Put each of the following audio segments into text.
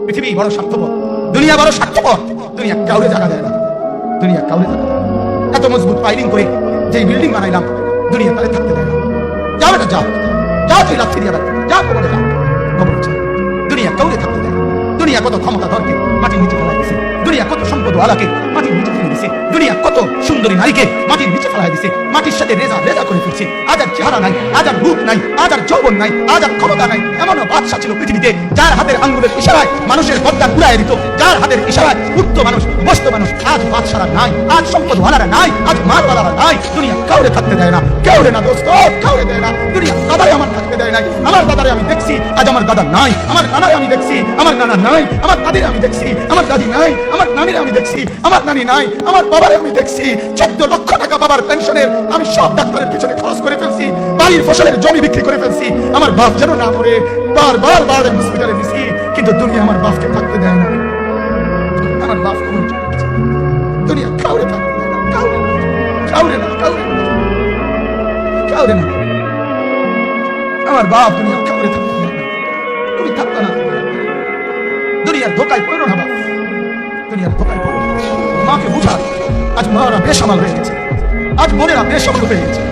পৃথিবী বড় স্বার্থপর, দুনিয়া বড় স্বার্থপর। দুনিয়া কাউরে জায়গা দেয় না, দুনিয়া কাউরে জায়গা দেয় না। এত মজবুত পাইলিং করে যে বিল্ডিং বানাইলাম, দুনিয়া তাদের থাকতে দেয় না। যাও এটা যাও, যাও তুই লাথি দিয়ে যা কবরে যাও, কবরে যাও। দুনিয়া কাউরে থাকতে দেয় না। দুনিয়া কত ক্ষমতা ধরকে মাটির নিচে ফেলাই দিছে, দুনিয়া কত সম্পদ ওয়ালাকে মাটির নিচে ফেলে দিছে, দুনিয়া কত সুন্দরী নারীকে মাটির নিচে ফেলাই দিছে, মাটির সাথে রেজা রেজা করে ফেলছে। আজ আর চেহারা নাই, আজ আর রূপ নাই, আজ আর যৌবন নাই, আজ আর ক্ষমতা নাই। এমন বাদশা ছিল পৃথিবীতে যার হাতের আঙ্গুলের ইশারায় মানুষের গদ্দার উড়াইয়া দিত, যার হাতের ইশারায় উঠতো মানুষ, বসতো মানুষ। আজ বাদশারা নাই, আজ সম্পদ ওয়ালারা নাই, আজ মারওয়ালারা নাই। দুনিয়া কাউরে থাকতে দেয় না, কাউরে না দোস্ত, কাউরে দেয় না। দুনিয়া দাদারে আমার থাকতে দেয় নাই। আমার দাদারে আমি দেখছি, আজ আমার দাদা নাই। আমার নানারে আমি দেখছি, আমার নানা নাই। আমার দাদিরে আমি দেখছি, আমার দাদি নাই। আমার নানিরে আমি দেখছি, আমার নানি নাই। আমার বাবারে আমি দেখছি, 14 লক্ষ টাকা বাবার পেনশনের আমি সব ডাক্তারের পিছনে খরচ করে ফেলছি, বাড়ির ফসলের জমি বিক্রি করে ফেলছি। আমার বাপ যেন না মরে বারবার হসপিটালে দিছি, কিন্তু দুনিয়া আমার বাপকে থাকতে দেয় না। আমার বাপ দুনিয়া কাউরে থাকতে দেয় না, কাউরে না, কাউরে না, কাউরে না। আমার বাপ দুনিয়া কাউরে থাকতে দেয় না। তুমি থাকতো না, দুনিয়ার ধোকায় পড়ো না বাপ, দুনিয়ার ধোকায় পড়ো। মাকে বুঝা, আজ মারা বেসামাল হয়ে গেছে, আজ বোনেরা বেসামাল হয়ে গেছে,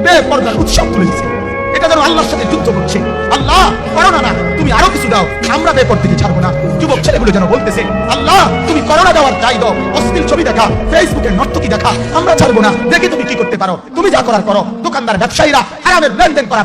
বেপরদার উৎসব তুলে দিচ্ছে। এটা যেন আল্লাহর সাথে যুদ্ধ করছে। আল্লাহ করোনা না, তুমি আরো কিছু দাও, আমরা বেপরদিকে ছাড়বো না। যুবক ছেলেগুলো যেন বলতেছে, আল্লাহ তুমি করোনা দেওয়ার চাই দাও, অশ্লীল ছবি দেখা, ফেসবুকে নর্তকী দেখা আমরা ছাড়বো না। দেখি তুমি কি করতে পারো, তুমি যা করার করো। দোকানদার ব্যবসায়ীরা হারামের লেনদেন করা